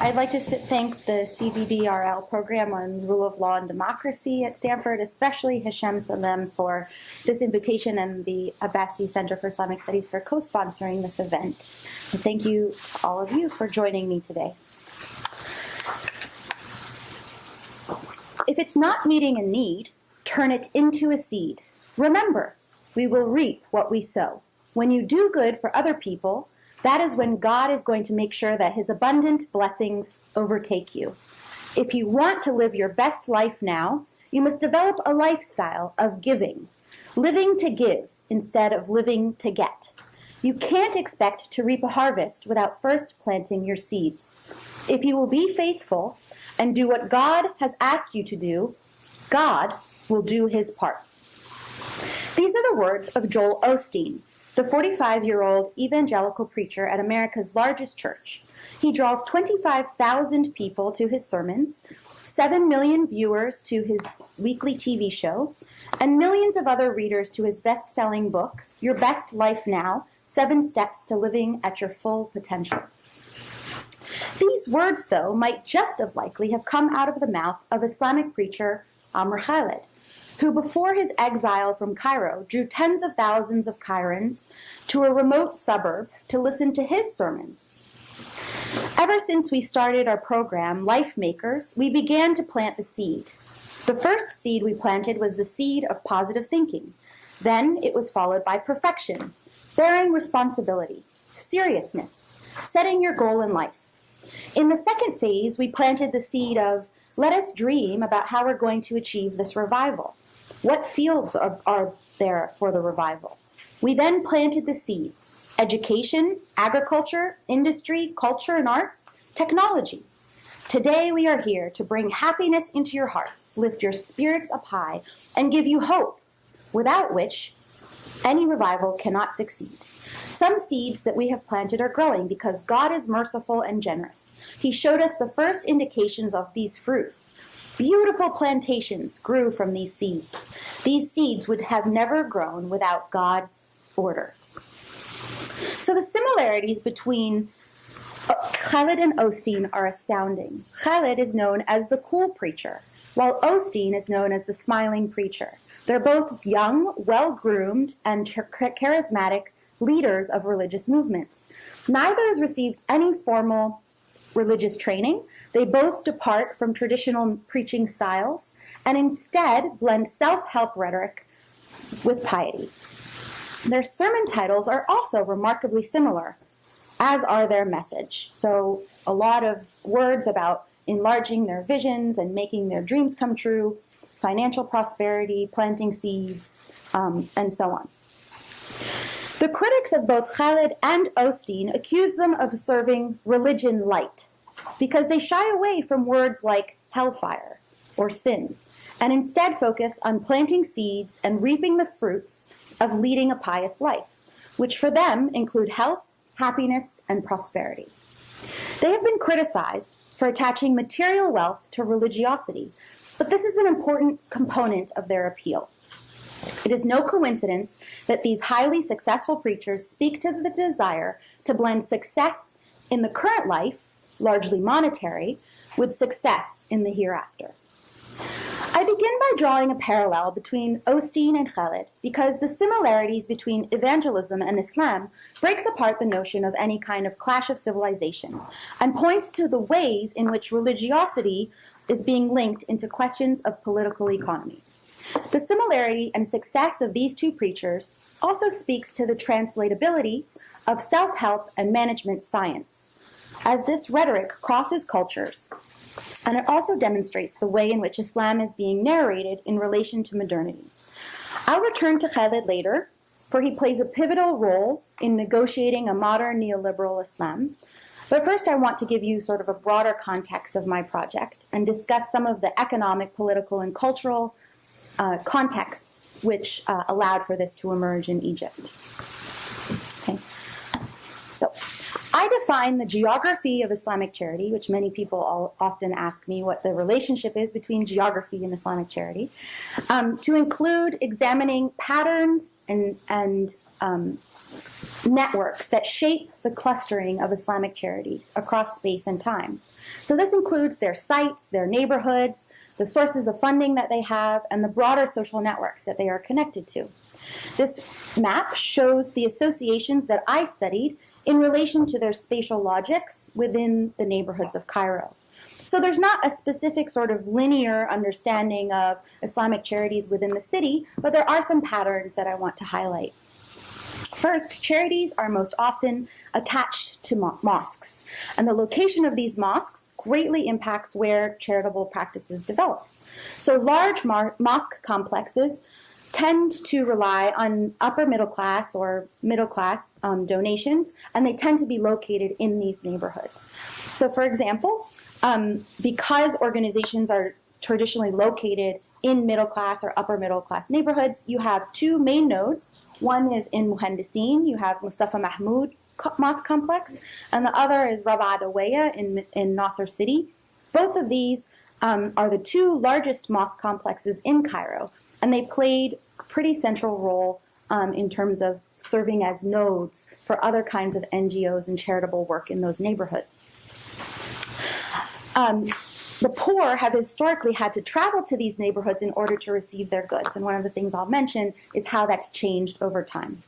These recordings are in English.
I'd like to thank the CVDRL program on rule of law and democracy at Stanford, especially Hashem Salem for this invitation and the Abbasi Center for Islamic Studies for co-sponsoring this event. And thank you to all of you for joining me today. If it's not meeting a need, turn it into a seed. Remember, we will reap what we sow. When you do good for other people, that is when God is going to make sure that his abundant blessings overtake you. If you want to live your best life now, you must develop a lifestyle of giving, living to give instead of living to get. You can't expect to reap a harvest without first planting your seeds. If you will be faithful and do what God has asked you to do, God will do his part. These are the words of Joel Osteen, the 45-year-old evangelical preacher at America's largest church. He draws 25,000 people to his sermons, 7 million viewers to his weekly TV show, and millions of other readers to his best-selling book, Your Best Life Now, 7 Steps to Living at Your Full Potential. These words, though, might just as likely have come out of the mouth of Islamic preacher Amr Khalid, who before his exile from Cairo drew tens of thousands of Cairans to a remote suburb to listen to his sermons. Ever since we started our program, Life Makers, we began to plant the seed. The first seed we planted was the seed of positive thinking. Then it was followed by perfection, bearing responsibility, seriousness, setting your goal in life. In the second phase, we planted the seed of let us dream about how we're going to achieve this revival. What fields are there for the revival? We then planted the seeds: education, agriculture, industry, culture and arts, technology. Today we are here to bring happiness into your hearts, lift your spirits up high, and give you hope, without which any revival cannot succeed. Some seeds that we have planted are growing because God is merciful and generous. He showed us the first indications of these fruits. Beautiful plantations grew from these seeds. These seeds would have never grown without God's order. So the similarities between Khalid and Osteen are astounding. Khalid is known as the cool preacher, while Osteen is known as the smiling preacher. They're both young, well-groomed, and charismatic leaders of religious movements. Neither has received any formal religious training. They both depart from traditional preaching styles and instead blend self-help rhetoric with piety. Their sermon titles are also remarkably similar, as are their message. So a lot of words about enlarging their visions and making their dreams come true, financial prosperity, planting seeds, and so on. The critics of both Khalid and Osteen accuse them of serving religion light because they shy away from words like hellfire or sin and instead focus on planting seeds and reaping the fruits of leading a pious life, which for them include health, happiness, and prosperity. They have been criticized for attaching material wealth to religiosity, but this is an important component of their appeal. It is no coincidence that these highly successful preachers speak to the desire to blend success in the current life, largely monetary, with success in the hereafter. I begin by drawing a parallel between Osteen and Khalid because the similarities between evangelism and Islam breaks apart the notion of any kind of clash of civilization and points to the ways in which religiosity is being linked into questions of political economy. The similarity and success of these two preachers also speaks to the translatability of self-help and management science, as this rhetoric crosses cultures, and it also demonstrates the way in which Islam is being narrated in relation to modernity. I'll return to Khalid later, for he plays a pivotal role in negotiating a modern neoliberal Islam. But first I want to give you sort of a broader context of my project and discuss some of the economic, political, and cultural contexts which allowed for this to emerge in Egypt. Okay. So I define the geography of Islamic charity, which many people often ask me what the relationship is between geography and Islamic charity, to include examining patterns and networks that shape the clustering of Islamic charities across space and time. So this includes their sites, their neighborhoods, the sources of funding that they have, and the broader social networks that they are connected to. This map shows the associations that I studied in relation to their spatial logics within the neighborhoods of Cairo. So there's not a specific sort of linear understanding of Islamic charities within the city, but there are some patterns that I want to highlight. First, charities are most often attached to mosques, and the location of these mosques greatly impacts where charitable practices develop. So large mosque complexes tend to rely on upper middle class or middle class donations, and they tend to be located in these neighborhoods. So for example, because organizations are traditionally located in middle class or upper middle class neighborhoods, you have two main nodes. One is in Muhandisin, you have Mustafa Mahmoud Mosque Complex, and the other is Rabaa Adawiya in Nasser City. Both of these are the two largest mosque complexes in Cairo, and they played a pretty central role in terms of serving as nodes for other kinds of NGOs and charitable work in those neighborhoods. The poor have historically had to travel to these neighborhoods in order to receive their goods, and one of the things I'll mention is how that's changed over time.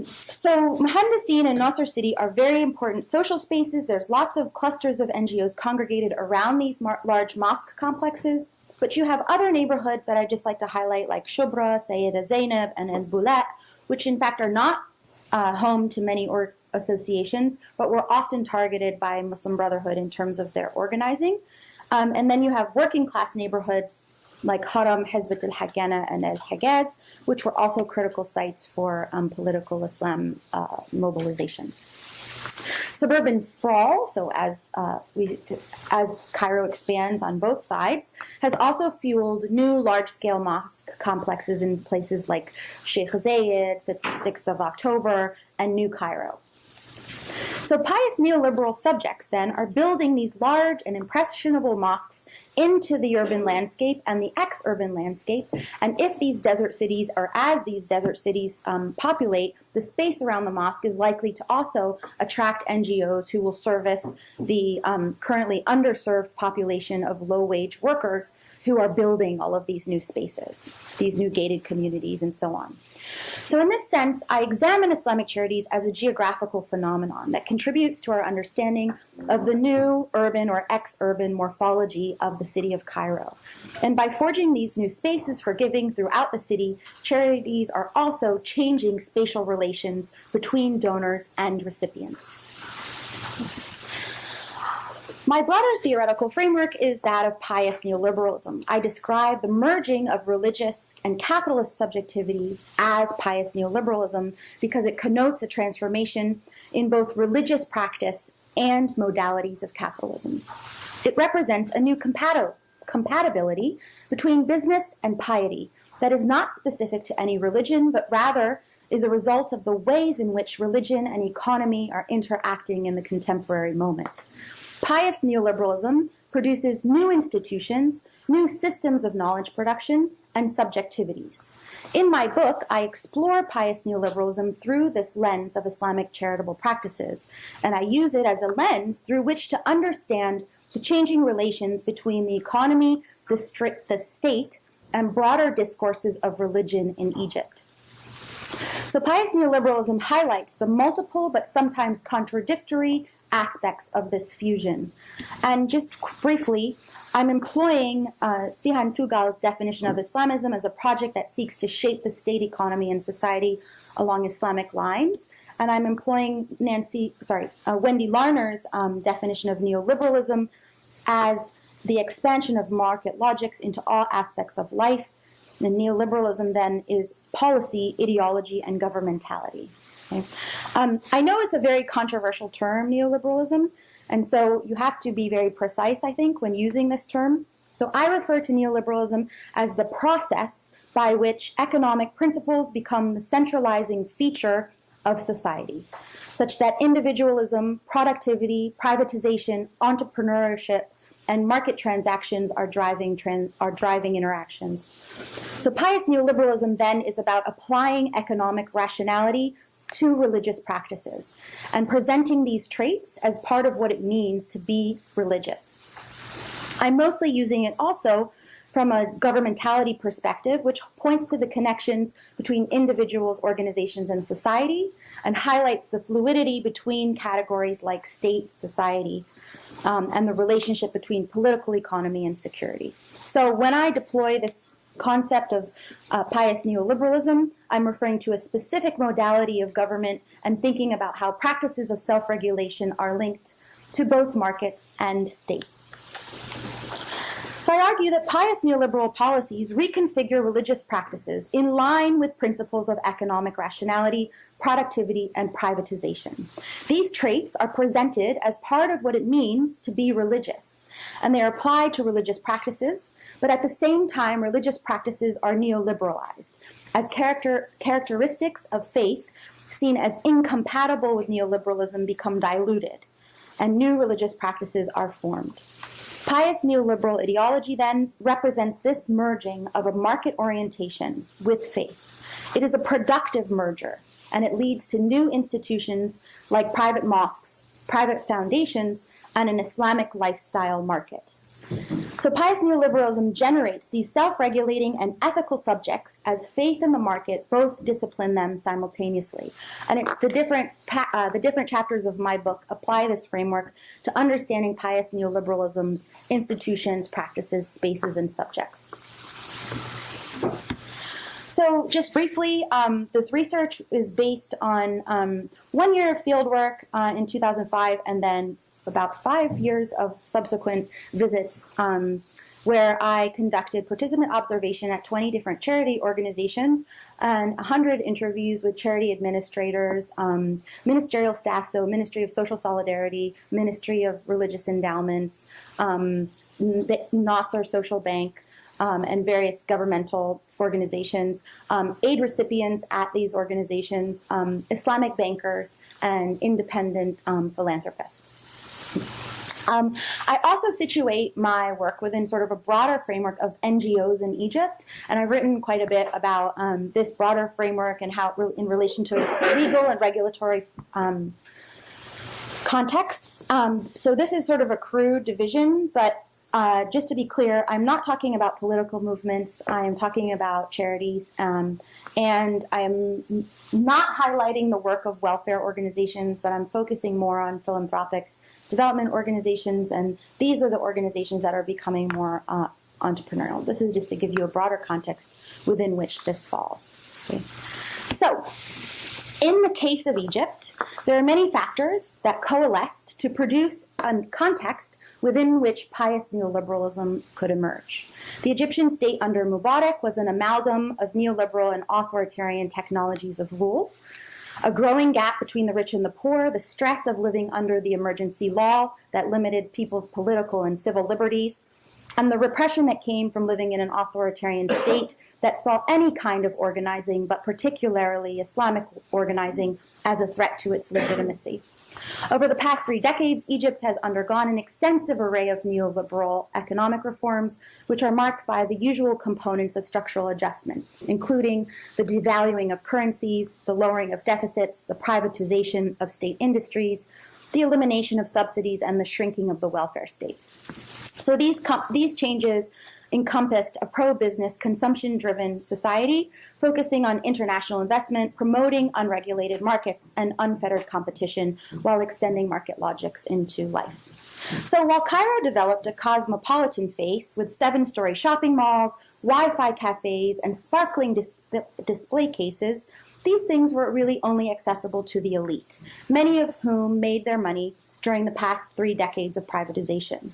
So Muhandisin and Nasser City are very important social spaces. There's lots of clusters of NGOs congregated around these large mosque complexes, but you have other neighborhoods that I'd just like to highlight, like Shubra, Sayyida Zainab, and El Bulat, which in fact are not home to many associations, but were often targeted by Muslim Brotherhood in terms of their organizing. And then you have working class neighborhoods like Haram, Hezbat al-Haggana, and al-Hagaz, which were also critical sites for political Islam mobilization. Suburban sprawl, so as Cairo expands on both sides, has also fueled new large-scale mosque complexes in places like Sheikh Zayed, 6th of October, and New Cairo. So pious neoliberal subjects, then, are building these large and impressionable mosques into the urban landscape and the ex-urban landscape. And if these desert cities, or as these desert cities populate, the space around the mosque is likely to also attract NGOs who will service the currently underserved population of low-wage workers who are building all of these new spaces, these new gated communities, and so on. So in this sense, I examine Islamic charities as a geographical phenomenon that contributes to our understanding of the new urban or ex-urban morphology of the city of Cairo. And by forging these new spaces for giving throughout the city, charities are also changing spatial relations between donors and recipients. My broader theoretical framework is that of pious neoliberalism. I describe the merging of religious and capitalist subjectivity as pious neoliberalism because it connotes a transformation in both religious practice and modalities of capitalism. It represents a new compatibility between business and piety that is not specific to any religion, but rather is a result of the ways in which religion and economy are interacting in the contemporary moment. Pious neoliberalism produces new institutions, new systems of knowledge production, and subjectivities. In my book, I explore pious neoliberalism through this lens of Islamic charitable practices, and I use it as a lens through which to understand the changing relations between the economy, the state, and broader discourses of religion in Egypt. So pious neoliberalism highlights the multiple but sometimes contradictory aspects of this fusion. And just briefly, I'm employing Sihan Tugal's definition of Islamism as a project that seeks to shape the state, economy, and society along Islamic lines. And I'm employing Wendy Larner's definition of neoliberalism as the expansion of market logics into all aspects of life. And neoliberalism then is policy, ideology, and governmentality. Okay. I know it's a very controversial term, neoliberalism, and so you have to be very precise, I think, when using this term. So I refer to neoliberalism as the process by which economic principles become the centralizing feature of society, such that individualism, productivity, privatization, entrepreneurship, and market transactions are driving interactions. So pious neoliberalism then is about applying economic rationality to religious practices and presenting these traits as part of what it means to be religious. I'm mostly using it also from a governmentality perspective, which points to the connections between individuals, organizations, and society, and highlights the fluidity between categories like state, society, and the relationship between political economy and security. So when I deploy this concept of pious neoliberalism, I'm referring to a specific modality of government and thinking about how practices of self-regulation are linked to both markets and states. So I argue that pious neoliberal policies reconfigure religious practices in line with principles of economic rationality, productivity, and privatization. These traits are presented as part of what it means to be religious, and they are applied to religious practices, but at the same time, religious practices are neoliberalized, as characteristics of faith seen as incompatible with neoliberalism become diluted, and new religious practices are formed. Pious neoliberal ideology, then, represents this merging of a market orientation with faith. It is a productive merger, and it leads to new institutions like private mosques, private foundations, and an Islamic lifestyle market. So pious neoliberalism generates these self-regulating and ethical subjects as faith and the market both discipline them simultaneously. And it's the different chapters of my book apply this framework to understanding pious neoliberalism's institutions, practices, spaces, and subjects. So just briefly, this research is based on 1 year of fieldwork in 2005 and then about 5 years of subsequent visits where I conducted participant observation at 20 different charity organizations and 100 interviews with charity administrators, ministerial staff, so Ministry of Social Solidarity, Ministry of Religious Endowments, Nasser Social Bank, and various governmental organizations, aid recipients at these organizations, Islamic bankers, and independent philanthropists. I also situate my work within sort of a broader framework of NGOs in Egypt, and I've written quite a bit about this broader framework and how in relation to legal and regulatory contexts. So this is sort of a crude division, but just to be clear, I'm not talking about political movements. I am talking about charities, and I am not highlighting the work of welfare organizations, but I'm focusing more on philanthropic development organizations, and these are the organizations that are becoming more entrepreneurial. This is just to give you a broader context within which this falls. Okay. So, in the case of Egypt, there are many factors that coalesced to produce a context within which pious neoliberalism could emerge. The Egyptian state under Mubarak was an amalgam of neoliberal and authoritarian technologies of rule, a growing gap between the rich and the poor, the stress of living under the emergency law that limited people's political and civil liberties, and the repression that came from living in an authoritarian state that saw any kind of organizing, but particularly Islamic organizing, as a threat to its legitimacy. Over the past 3 decades, Egypt has undergone an extensive array of neoliberal economic reforms, which are marked by the usual components of structural adjustment, including the devaluing of currencies, the lowering of deficits, the privatization of state industries, the elimination of subsidies, and the shrinking of the welfare state. So these changes encompassed a pro-business, consumption-driven society, focusing on international investment, promoting unregulated markets and unfettered competition, while extending market logics into life. So while Cairo developed a cosmopolitan face with 7-story shopping malls, Wi-Fi cafes, and sparkling display cases, these things were really only accessible to the elite, many of whom made their money during the past 3 decades of privatization.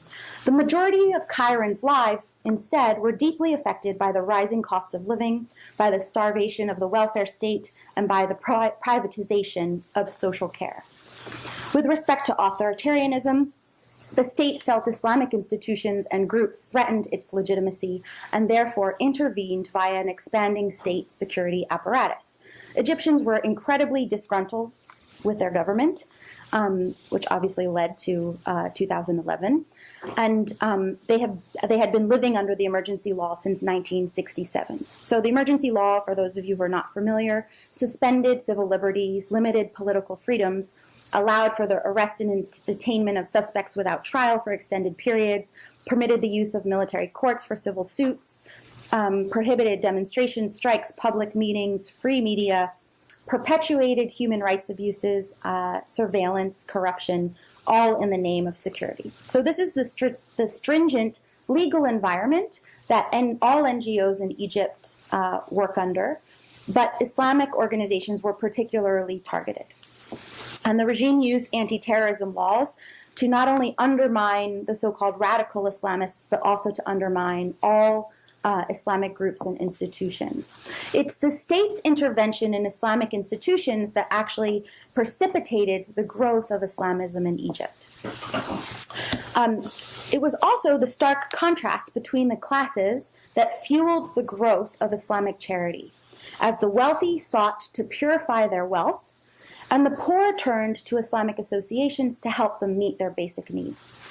The majority of Cairans' lives, instead, were deeply affected by the rising cost of living, by the starvation of the welfare state, and by the privatization of social care. With respect to authoritarianism, the state felt Islamic institutions and groups threatened its legitimacy and therefore intervened via an expanding state security apparatus. Egyptians were incredibly disgruntled with their government, which obviously led to 2011. and they had been living under the emergency law since 1967. So the emergency law, for those of you who are not familiar, suspended civil liberties, limited political freedoms, allowed for the arrest and detainment of suspects without trial for extended periods, permitted the use of military courts for civil suits, prohibited demonstrations, strikes, public meetings, free media, perpetuated human rights abuses, surveillance, corruption, all in the name of security. So this is the stringent legal environment that all NGOs in Egypt work under, but Islamic organizations were particularly targeted. And the regime used anti-terrorism laws to not only undermine the so-called radical Islamists, but also to undermine all Islamic groups and institutions. It's the state's intervention in Islamic institutions that actually precipitated the growth of Islamism in Egypt. It was also the stark contrast between the classes that fueled the growth of Islamic charity, as the wealthy sought to purify their wealth, and the poor turned to Islamic associations to help them meet their basic needs.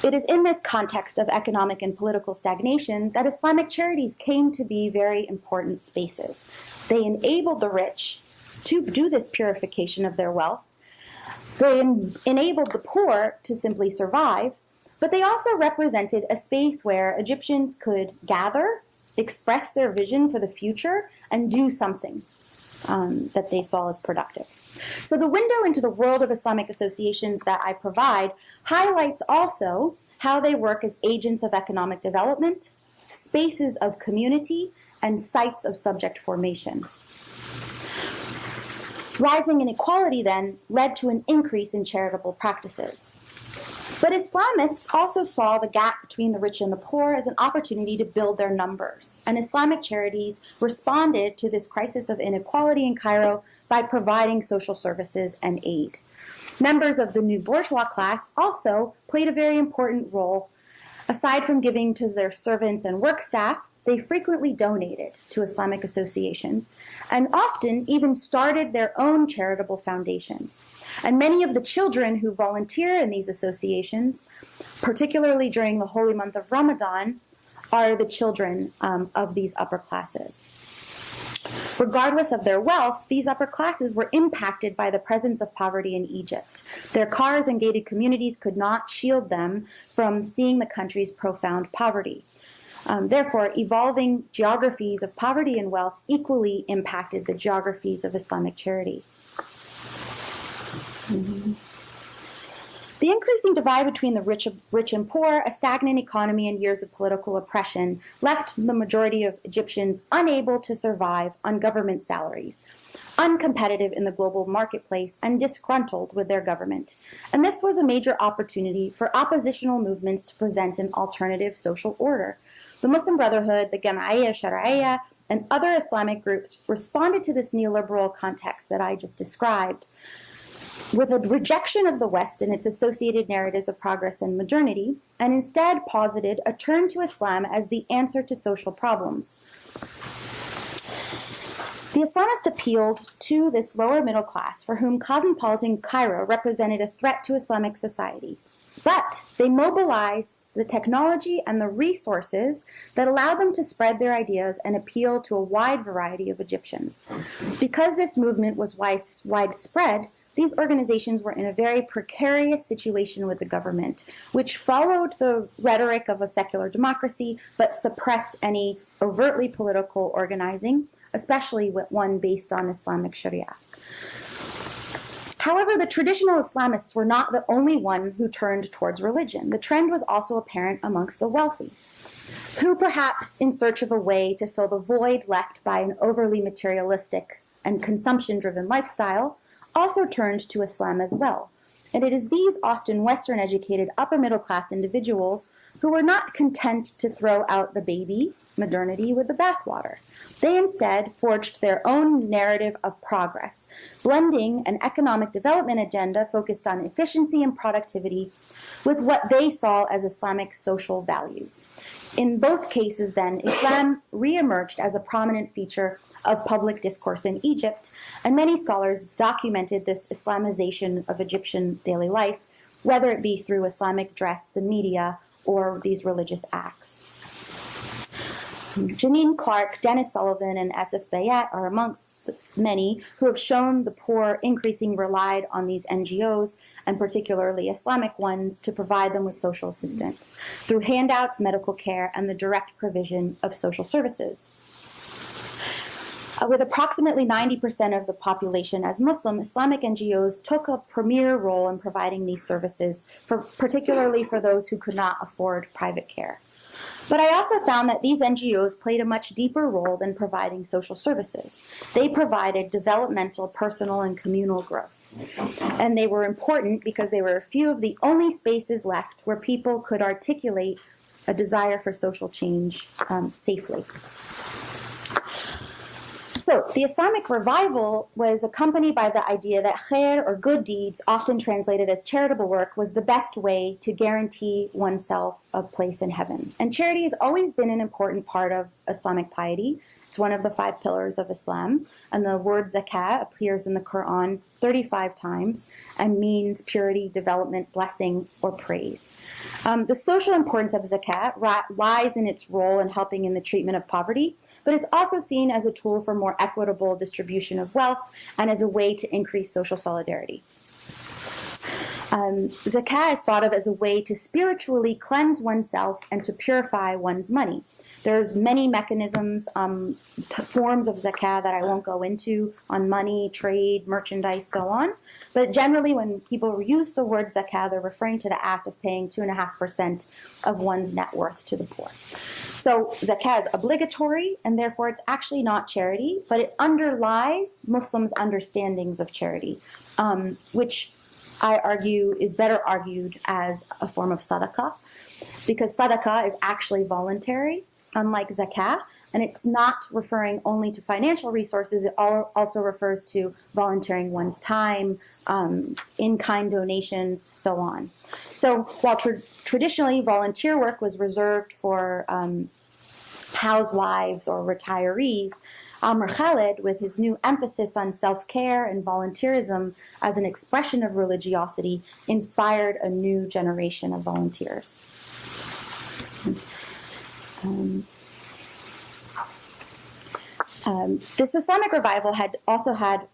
It is in this context of economic and political stagnation that Islamic charities came to be very important spaces. They enabled the rich to do this purification of their wealth. They enabled the poor to simply survive, but they also represented a space where Egyptians could gather, express their vision for the future, and do something that they saw as productive. So the window into the world of Islamic associations that I provide highlights also how they work as agents of economic development, spaces of community, and sites of subject formation. Rising inequality then led to an increase in charitable practices. But Islamists also saw the gap between the rich and the poor as an opportunity to build their numbers, and Islamic charities responded to this crisis of inequality in Cairo by providing social services and aid. Members of the new bourgeois class also played a very important role. Aside from giving to their servants and work staff, they frequently donated to Islamic associations and often even started their own charitable foundations. And many of the children who volunteer in these associations, particularly during the holy month of Ramadan, are the children of these upper classes. Regardless of their wealth, these upper classes were impacted by the presence of poverty in Egypt. Their cars and gated communities could not shield them from seeing the country's profound poverty. Therefore, evolving geographies of poverty and wealth equally impacted the geographies of Islamic charity. The increasing divide between the rich and poor, a stagnant economy, and years of political oppression left the majority of Egyptians unable to survive on government salaries, uncompetitive in the global marketplace, and disgruntled with their government. And this was a major opportunity for oppositional movements to present an alternative social order. The Muslim Brotherhood, the Jama'iyya, and other Islamic groups responded to this neoliberal context that I just described with a rejection of the West and its associated narratives of progress and modernity, and instead posited a turn to Islam as the answer to social problems. The Islamists appealed to this lower middle class for whom cosmopolitan Cairo represented a threat to Islamic society. But they mobilized the technology and the resources that allowed them to spread their ideas and appeal to a wide variety of Egyptians. Because this movement was widespread, these organizations were in a very precarious situation with the government, which followed the rhetoric of a secular democracy, but suppressed any overtly political organizing, especially one based on Islamic Sharia. However, the traditional Islamists were not the only one who turned towards religion. The trend was also apparent amongst the wealthy, who perhaps in search of a way to fill the void left by an overly materialistic and consumption-driven lifestyle, also turned to Islam as well. And it is these often Western-educated upper-middle-class individuals who were not content to throw out the baby, modernity, with the bathwater. They instead forged their own narrative of progress, blending an economic development agenda focused on efficiency and productivity with what they saw as Islamic social values. In both cases, then, Islam reemerged as a prominent feature of public discourse in Egypt, and many scholars documented this Islamization of Egyptian daily life whether it be through Islamic dress, the media, or these religious acts. Janine Clark, Dennis Sullivan, and Asif Bayat are amongst many who have shown the poor increasingly relied on these NGOs, and particularly Islamic ones, to provide them with social assistance through handouts, medical care, and the direct provision of social services. With approximately 90% of the population as Muslim, Islamic NGOs took a premier role in providing these services, particularly for those who could not afford private care. But I also found that these NGOs played a much deeper role than providing social services. They provided developmental, personal, and communal growth. And they were important because they were a few of the only spaces left where people could articulate a desire for social change safely. So the Islamic revival was accompanied by the idea that khair, or good deeds, often translated as charitable work, was the best way to guarantee oneself a place in heaven. And charity has always been an important part of Islamic piety. It's one of the 5 pillars of Islam. And the word zakah appears in the Quran 35 times and means purity, development, blessing, or praise. The social importance of zakah lies in its role in helping in the treatment of poverty, but it's also seen as a tool for more equitable distribution of wealth and as a way to increase social solidarity. Zakah is thought of as a way to spiritually cleanse oneself and to purify one's money. There's many mechanisms, forms of zakah that I won't go into on money, trade, merchandise, so on. But generally, when people use the word zakah, they're referring to the act of paying 2.5% of one's net worth to the poor. So zakah is obligatory, and therefore it's actually not charity, but it underlies Muslims' understandings of charity, which I argue is better argued as a form of sadaqah, because sadaqah is actually voluntary, unlike zakah, and it's not referring only to financial resources. It also refers to volunteering one's time, in-kind donations, so on. So while traditionally volunteer work was reserved for housewives or retirees, Amr Khalid, with his new emphasis on self-care and volunteerism as an expression of religiosity, inspired a new generation of volunteers. This Islamic revival had also had,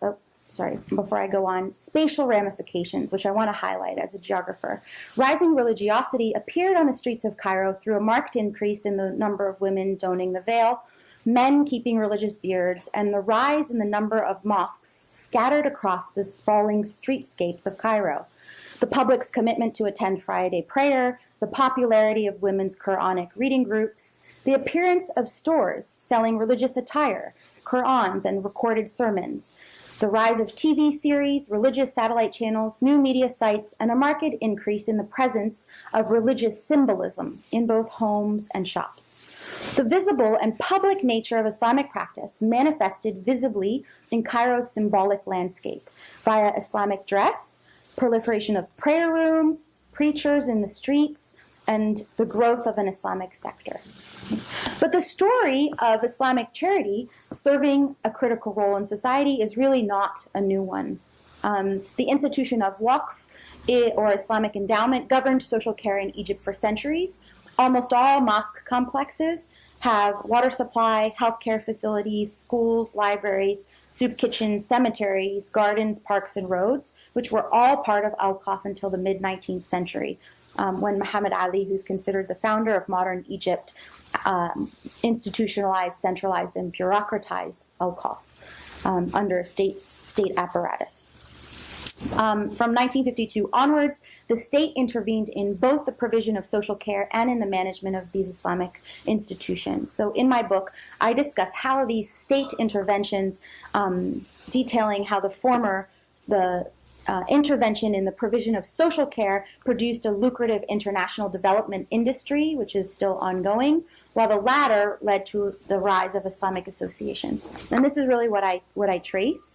before I go on, spatial ramifications, which I want to highlight as a geographer. Rising religiosity appeared on the streets of Cairo through a marked increase in the number of women donning the veil, men keeping religious beards, and the rise in the number of mosques scattered across the sprawling streetscapes of Cairo. The public's commitment to attend Friday prayer, the popularity of women's Quranic reading groups, the appearance of stores selling religious attire, Qurans, and recorded sermons, the rise of TV series, religious satellite channels, new media sites, and a marked increase in the presence of religious symbolism in both homes and shops. The visible and public nature of Islamic practice manifested visibly in Cairo's symbolic landscape via Islamic dress, proliferation of prayer rooms, preachers in the streets, and the growth of an Islamic sector. But the story of Islamic charity serving a critical role in society is really not a new one. The institution of waqf, or Islamic endowment, governed social care in Egypt for centuries. Almost all mosque complexes have water supply, healthcare facilities, schools, libraries, soup kitchens, cemeteries, gardens, parks, and roads, which were all part of Al-Qaf until the mid-19th century, when Muhammad Ali, who's considered the founder of modern Egypt, institutionalized, centralized, and bureaucratized Al-Qaf under a state apparatus. From 1952 onwards, the state intervened in both the provision of social care and in the management of these Islamic institutions. So in my book, I discuss how these state interventions, detailing how the former, intervention in the provision of social care produced a lucrative international development industry, which is still ongoing, while the latter led to the rise of Islamic associations. And this is really what I trace.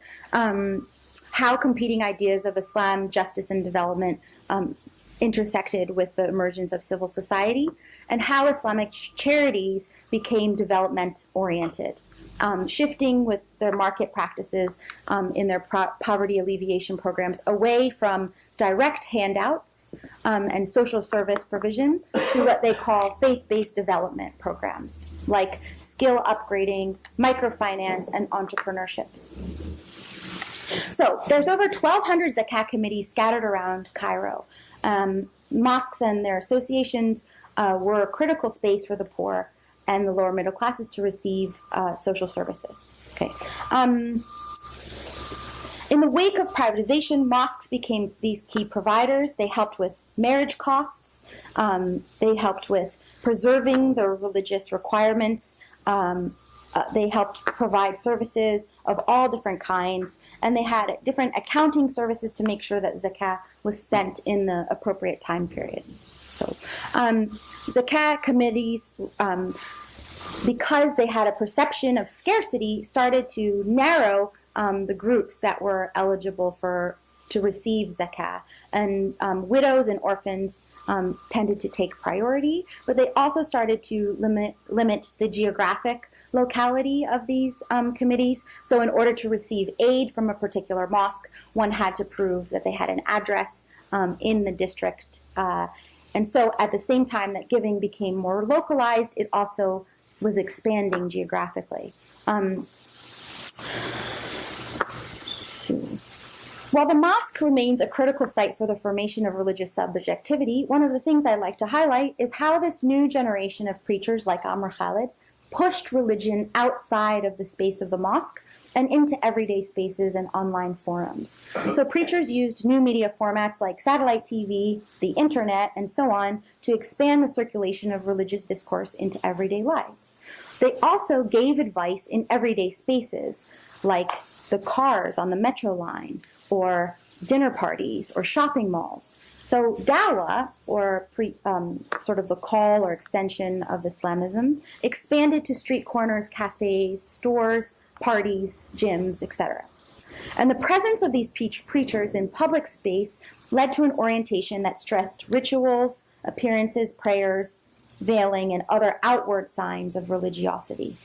How competing ideas of Islam, justice, and development intersected with the emergence of civil society, and how Islamic charities became development-oriented, shifting with their market practices in their poverty alleviation programs away from direct handouts and social service provision to what they call faith-based development programs, like skill upgrading, microfinance, and entrepreneurships. So there's over 1,200 zakat committees scattered around Cairo. Mosques and their associations were a critical space for the poor and the lower middle classes to receive social services. Okay. In the wake of privatization, mosques became these key providers. They helped with marriage costs. They helped with preserving the religious requirements. They helped provide services of all different kinds, and they had different accounting services to make sure that zakah was spent in the appropriate time period. So, zakah committees, because they had a perception of scarcity, started to narrow the groups that were eligible to receive zakah, and widows and orphans tended to take priority, but they also started to limit the geographic locality of these committees. So in order to receive aid from a particular mosque, one had to prove that they had an address in the district. And so at the same time that giving became more localized, it also was expanding geographically. While the mosque remains a critical site for the formation of religious subjectivity, one of the things I'd like to highlight is how this new generation of preachers like Amr Khalid pushed religion outside of the space of the mosque and into everyday spaces and online forums. So preachers used new media formats like satellite TV, the internet, and so on to expand the circulation of religious discourse into everyday lives. They also gave advice in everyday spaces, like the cars on the metro line, or dinner parties, or shopping malls. So dawah, or sort of the call or extension of Islamism, expanded to street corners, cafes, stores, parties, gyms, etc. And the presence of these preachers in public space led to an orientation that stressed rituals, appearances, prayers, veiling, and other outward signs of religiosity.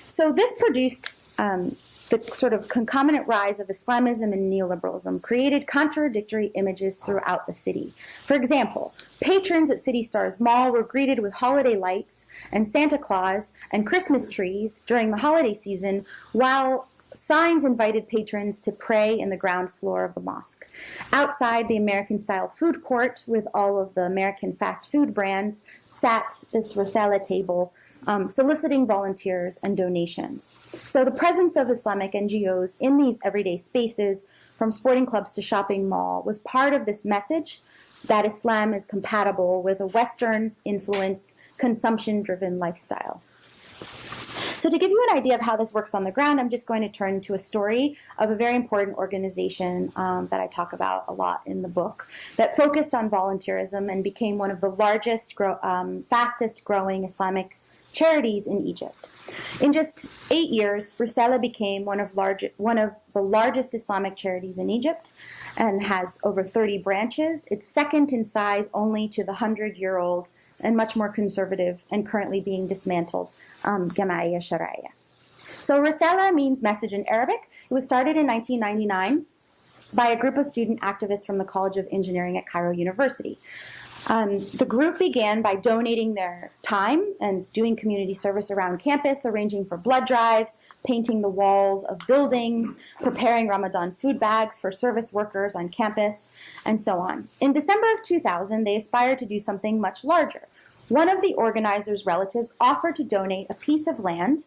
So this produced the sort of concomitant rise of Islamism and neoliberalism, created contradictory images throughout the city. For example, patrons at City Stars Mall were greeted with holiday lights and Santa Claus and Christmas trees during the holiday season, while signs invited patrons to pray in the ground floor of the mosque. Outside the American-style food court with all of the American fast food brands sat this Risala table, soliciting volunteers and donations. So the presence of Islamic NGOs in these everyday spaces, from sporting clubs to shopping mall, was part of this message that Islam is compatible with a Western-influenced, consumption-driven lifestyle. So to give you an idea of how this works on the ground, I'm just going to turn to a story of a very important organization that I talk about a lot in the book that focused on volunteerism and became one of the largest, fastest growing Islamic charities in Egypt. In just 8 years, Risala became one of the largest Islamic charities in Egypt and has over 30 branches. It's second in size only to the 100-year-old and much more conservative and currently being dismantled Jama'iyya Shar'iyya. So Risala means message in Arabic. It was started in 1999 by a group of student activists from the College of Engineering at Cairo University. The group began by donating their time and doing community service around campus, arranging for blood drives, painting the walls of buildings, preparing Ramadan food bags for service workers on campus, and so on. In December of 2000, they aspired to do something much larger. One of the organizers' relatives offered to donate a piece of land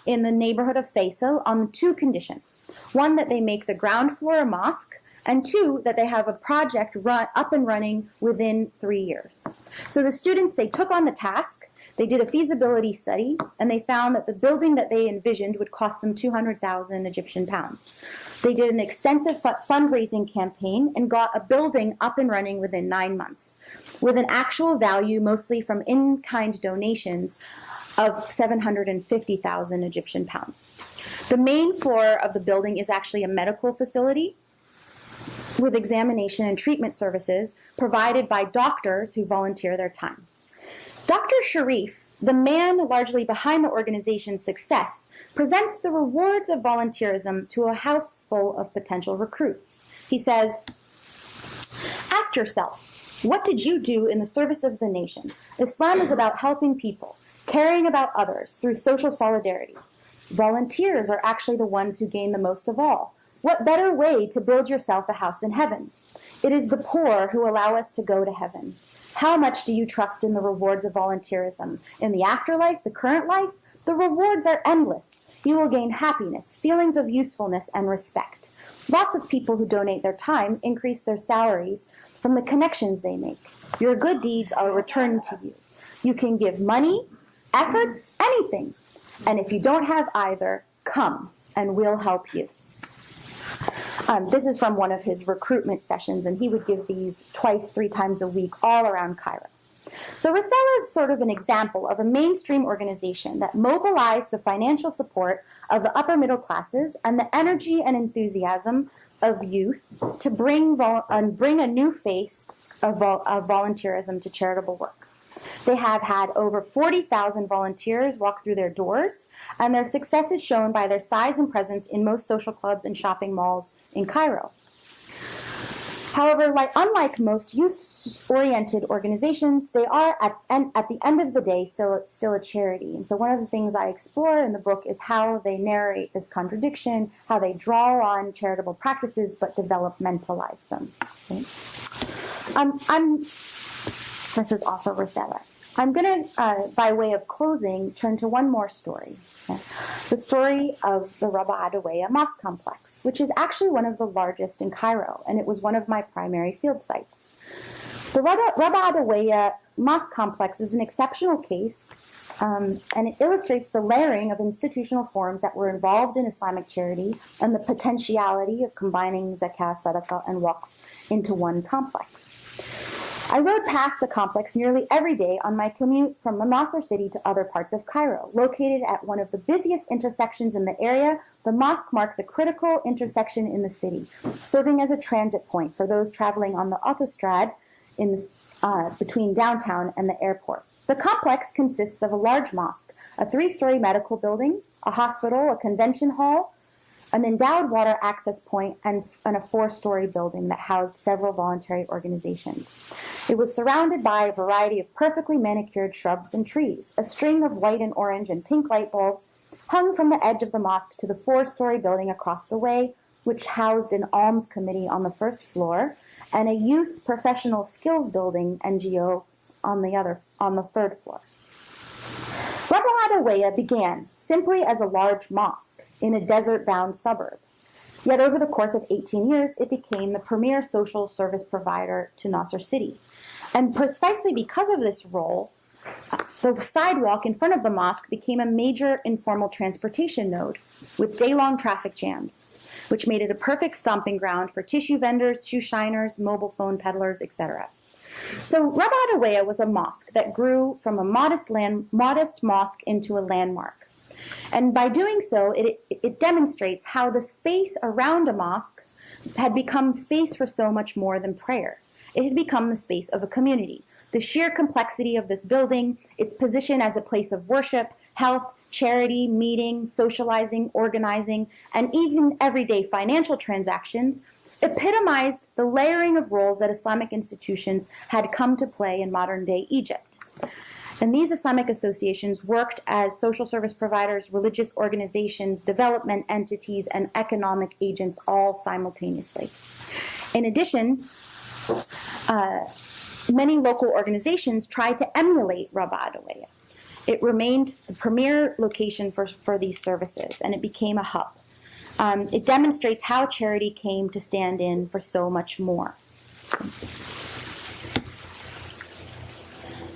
in the neighborhood of Faisal on 2 conditions. One, that they make the ground floor a mosque, and 2, that they have a project up and running within 3 years. So the students, they took on the task, they did a feasibility study, and they found that the building that they envisioned would cost them 200,000 Egyptian pounds. They did an extensive fundraising campaign and got a building up and running within 9 months, with an actual value, mostly from in-kind donations, of 750,000 Egyptian pounds. The main floor of the building is actually a medical facility with examination and treatment services provided by doctors who volunteer their time. Dr. Sharif the man largely behind the organization's success presents the rewards of volunteerism to a house full of potential recruits. He says, ask yourself, what did you do in the service of the nation? Islam is about helping people, caring about others through social solidarity. Volunteers are actually the ones who gain the most of all. What better way to build yourself a house in heaven? It is the poor who allow us to go to heaven. How much do you trust in the rewards of volunteerism? In the afterlife, the current life, the rewards are endless. You will gain happiness, feelings of usefulness, and respect. Lots of people who donate their time increase their salaries from the connections they make. Your good deeds are returned to you. You can give money, efforts, anything. And if you don't have either, come and we'll help you. This is from one of his recruitment sessions, and he would give these twice, 3 times a week all around Cairo. So Risala is sort of an example of a mainstream organization that mobilized the financial support of the upper middle classes and the energy and enthusiasm of youth to bring a new face of volunteerism to charitable work. They have had over 40,000 volunteers walk through their doors, and their success is shown by their size and presence in most social clubs and shopping malls in Cairo. However, unlike most youth-oriented organizations, they are, at the end of the day, still a charity. And so one of the things I explore in the book is how they narrate this contradiction, how they draw on charitable practices but developmentalize them. Okay? This is also Risala. I'm going to, by way of closing, turn to one more story. Okay? The story of the Rabaa Adawiya mosque complex, which is actually one of the largest in Cairo, and it was one of my primary field sites. The Rabaa Adawiya mosque complex is an exceptional case, and it illustrates the layering of institutional forms that were involved in Islamic charity and the potentiality of combining zakat, sadaqah, and waqf into one complex. I rode past the complex nearly every day on my commute from Nasser City to other parts of Cairo. Located at one of the busiest intersections in the area, the mosque marks a critical intersection in the city, serving as a transit point for those traveling on the autostrad between downtown and the airport. The complex consists of a large mosque, a 3-story medical building, a hospital, a convention hall, an endowed water access point, and a 4-story building that housed several voluntary organizations. It was surrounded by a variety of perfectly manicured shrubs and trees. A string of white and orange and pink light bulbs hung from the edge of the mosque to the 4-story building across the way, which housed an alms committee on the first floor and a youth professional skills building NGO on the third floor. Rabaa Adawiya began simply as a large mosque in a desert-bound suburb. Yet over the course of 18 years, it became the premier social service provider to Nasser City. And precisely because of this role, the sidewalk in front of the mosque became a major informal transportation node with day-long traffic jams, which made it a perfect stomping ground for tissue vendors, shoe shiners, mobile phone peddlers, etc. So Rabaa Adawiya was a mosque that grew from a modest mosque into a landmark. And by doing so, it demonstrates how the space around a mosque had become space for so much more than prayer. It had become the space of a community. The sheer complexity of this building, its position as a place of worship, health, charity, meeting, socializing, organizing, and even everyday financial transactions epitomized the layering of roles that Islamic institutions had come to play in modern-day Egypt. And these Islamic associations worked as social service providers, religious organizations, development entities, and economic agents all simultaneously. In addition, many local organizations tried to emulate Rabaa Adawiya. It remained the premier location for these services, and it became a hub. It demonstrates how charity came to stand in for so much more.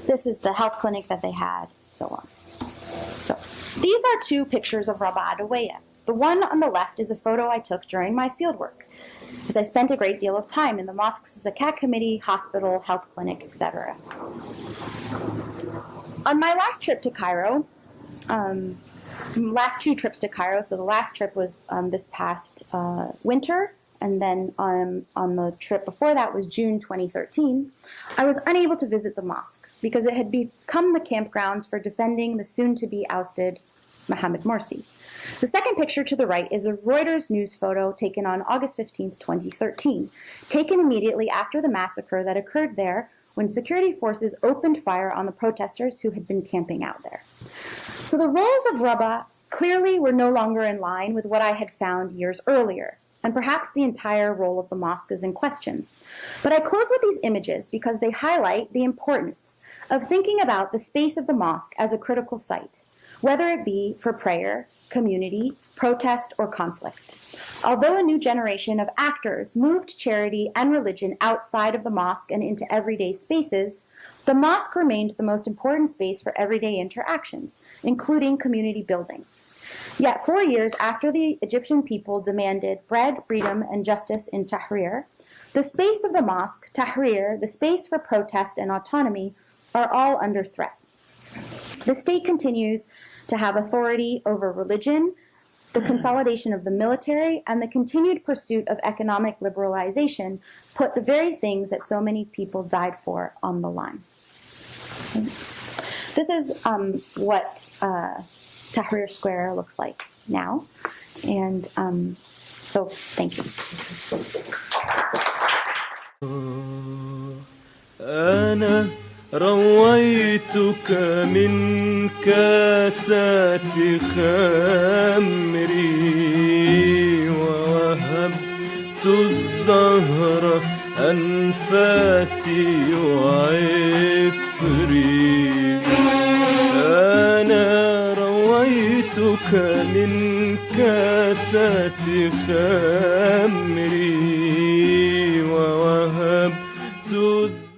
This is the health clinic that they had, so on. So these are 2 pictures of Rabaa Adawiya. The one on the left is a photo I took during my fieldwork, as I spent a great deal of time in the mosque's zakat committee, hospital, health clinic, etc. On my last trip to Cairo, last 2 trips to Cairo, so the last trip was this past winter, and then on the trip before that was June 2013, I was unable to visit the mosque because it had become the campgrounds for defending the soon-to-be ousted Mohamed Morsi. The second picture to the right is a Reuters news photo taken on August 15, 2013, taken immediately after the massacre that occurred there when security forces opened fire on the protesters who had been camping out there. So the roles of Rabah clearly were no longer in line with what I had found years earlier, and perhaps the entire role of the mosque is in question. But I close with these images because they highlight the importance of thinking about the space of the mosque as a critical site, whether it be for prayer, community, protest, or conflict. Although a new generation of actors moved charity and religion outside of the mosque and into everyday spaces, the mosque remained the most important space for everyday interactions, including community building. Yet 4 years after the Egyptian people demanded bread, freedom, and justice in Tahrir, the space of the mosque, Tahrir, the space for protest and autonomy, are all under threat. The state continues to have authority over religion, the consolidation of the military, and the continued pursuit of economic liberalization put the very things that so many people died for on the line. This is what Tahrir Square looks like now, and so thank you. أنا رويتك من كاسات خمري ووهبت الزهر أنفاسي وعطري أنا رويتك من كاسات خمري